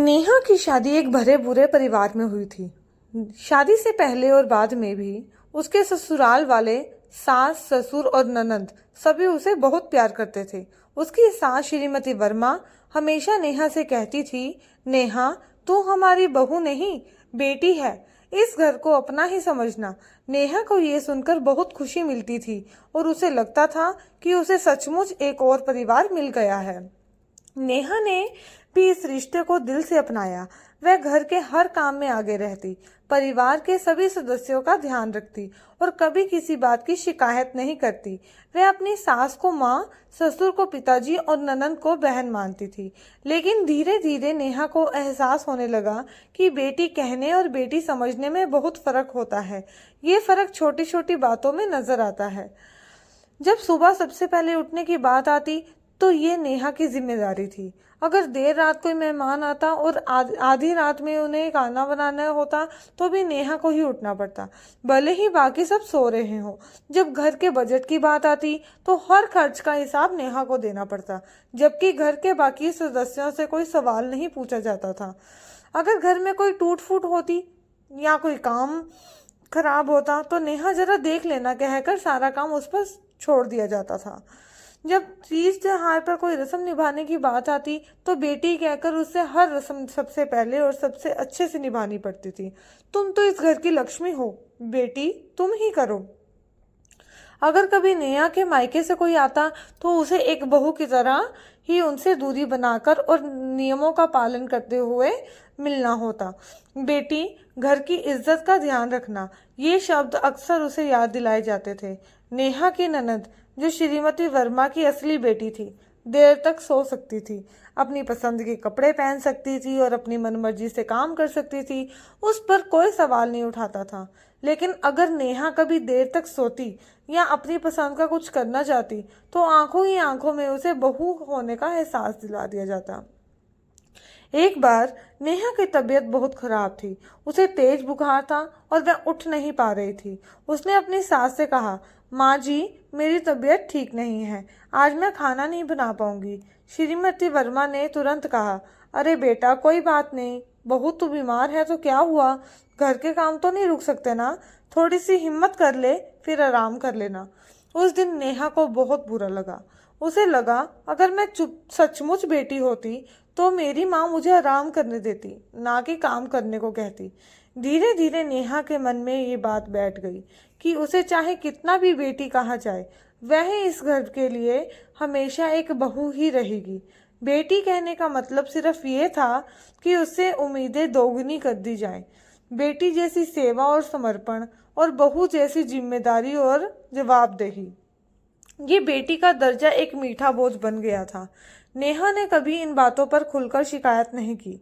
नेहा की शादी एक भरे बुरे परिवार में हुई थी। शादी से पहले और बाद में भी उसके ससुराल वाले सास, ससुर और ननंद सभी उसे बहुत प्यार करते थे। उसकी सास श्रीमती वर्मा हमेशा नेहा से कहती थी, नेहा तू हमारी बहू नहीं बेटी है, इस घर को अपना ही समझना। नेहा को ये सुनकर बहुत खुशी मिलती थी और उसे लगता था कि उसे सचमुच एक और परिवार मिल गया है। नेहा ने भी इस रिश्ते को दिल से अपनाया। वह घर के हर काम में आगे रहती, परिवार के सभी सदस्यों का ध्यान रखती और कभी किसी बात की शिकायत नहीं करती। वह अपनी सास को माँ, ससुर को पिताजी और ननंद को बहन मानती थी। लेकिन धीरे धीरे नेहा को एहसास होने लगा कि बेटी कहने और बेटी समझने में बहुत फर्क होता है। ये फर्क छोटी छोटी बातों में नजर आता है। जब सुबह सबसे पहले उठने की बात आती तो ये नेहा की जिम्मेदारी थी। अगर देर रात कोई मेहमान आता और आधी रात में उन्हें खाना बनाना होता तो भी नेहा को ही उठना पड़ता, भले ही बाकी सब सो रहे हों। जब घर के बजट की बात आती तो हर खर्च का हिसाब नेहा को देना पड़ता, जबकि घर के बाकी सदस्यों से कोई सवाल नहीं पूछा जाता था। अगर घर में कोई टूट फूट होती या कोई काम खराब होता तो नेहा जरा देख लेना कहकर सारा काम उस पर छोड़ दिया जाता था। जब तीज त्योहार पर कोई रस्म निभाने की बात आती तो बेटी कहकर उससे हर रस्म सबसे पहले और सबसे अच्छे से निभानी पड़ती थी। तुम तो इस घर की लक्ष्मी हो बेटी, तुम ही करो। अगर कभी नेहा के मायके से कोई आता तो उसे एक बहू की तरह ही उनसे दूरी बनाकर और नियमों का पालन करते हुए मिलना होता। बेटी, घर की इज्जत का ध्यान रखना, ये शब्द अक्सर उसे याद दिलाए जाते थे। नेहा की ननद, जो श्रीमती वर्मा की असली बेटी थी, देर तक सो सकती थी, अपनी पसंद के कपड़े पहन सकती थी और अपनी मनमर्जी से काम कर सकती थी। उस पर कोई सवाल नहीं उठाता था। लेकिन अगर नेहा कभी देर तक सोती या अपनी पसंद का कुछ करना चाहती तो आंखों ही आंखों में उसे बहू होने का एहसास दिला दिया जाता। एक बार नेहा की तबीयत बहुत खराब थी। उसे तेज बुखार था और वह उठ नहीं पा रही थी। उसने अपनी सास से कहा, माँ जी, मेरी तबीयत ठीक नहीं है, आज मैं खाना नहीं बना पाऊंगी। श्रीमती वर्मा ने तुरंत कहा, अरे बेटा, कोई बात नहीं, बहू तू बीमार है तो क्या हुआ, घर के काम तो नहीं रुक सकते ना, थोड़ी सी हिम्मत कर ले, फिर आराम कर लेना। उस दिन नेहा को बहुत बुरा लगा। उसे लगा, अगर मैं सचमुच बेटी होती तो मेरी माँ मुझे आराम करने देती, ना कि काम करने को कहती। धीरे धीरे नेहा के मन में ये बात बैठ गई कि उसे चाहे कितना भी बेटी कहा जाए, वह इस घर के लिए हमेशा एक बहू ही रहेगी। बेटी कहने का मतलब सिर्फ ये था कि उससे उम्मीदें दोगुनी कर दी जाए। बेटी जैसी सेवा और समर्पण और बहू जैसी जिम्मेदारी और जवाबदेही, ये बेटी का दर्जा एक मीठा बोझ बन गया था। नेहा ने कभी इन बातों पर खुलकर शिकायत नहीं की।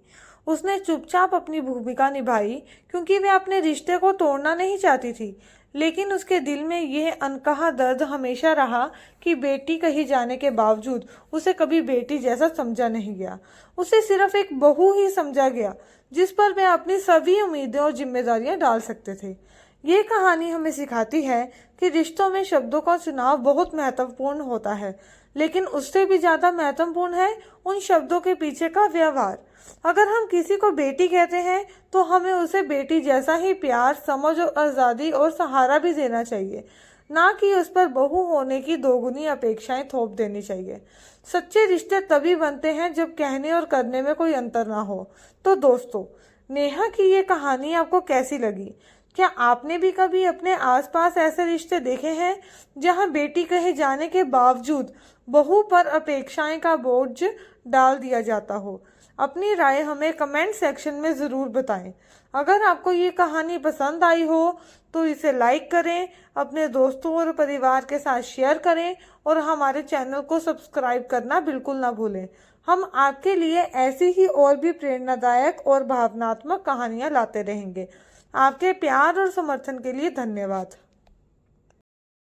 उसने चुपचाप अपनी भूमिका निभाई क्योंकि वह अपने रिश्ते को तोड़ना नहीं चाहती थी। लेकिन उसके दिल में यह अनकहा दर्द हमेशा रहा कि बेटी कही जाने के बावजूद उसे कभी बेटी जैसा समझा नहीं गया। उसे सिर्फ एक बहू ही समझा गया जिस पर वह अपनी सभी उम्मीदें और जिम्मेदारियां डाल सकते थे। ये कहानी हमें सिखाती है कि रिश्तों में शब्दों का चुनाव बहुत महत्वपूर्ण होता है, लेकिन उससे भी ज्यादा महत्वपूर्ण है उन शब्दों के पीछे का व्यवहार। अगर हम किसी को बेटी कहते हैं तो हमें उसे बेटी जैसा ही प्यार, समझ और आज़ादी और सहारा भी देना चाहिए, ना कि उस पर बहू होने की दोगुनी अपेक्षाएं थोप देनी चाहिए। सच्चे रिश्ते तभी बनते हैं जब कहने और करने में कोई अंतर ना हो। तो दोस्तों, नेहा की ये कहानी आपको कैसी लगी? क्या आपने भी कभी अपने आसपास ऐसे रिश्ते देखे हैं जहां बेटी कहे जाने के बावजूद बहू पर अपेक्षाएं का बोझ डाल दिया जाता हो? अपनी राय हमें कमेंट सेक्शन में ज़रूर बताएं। अगर आपको ये कहानी पसंद आई हो तो इसे लाइक करें, अपने दोस्तों और परिवार के साथ शेयर करें और हमारे चैनल को सब्सक्राइब करना बिल्कुल ना भूलें। हम आपके लिए ऐसी ही और भी प्रेरणादायक और भावनात्मक कहानियाँ लाते रहेंगे। आपके प्यार और समर्थन के लिए धन्यवाद।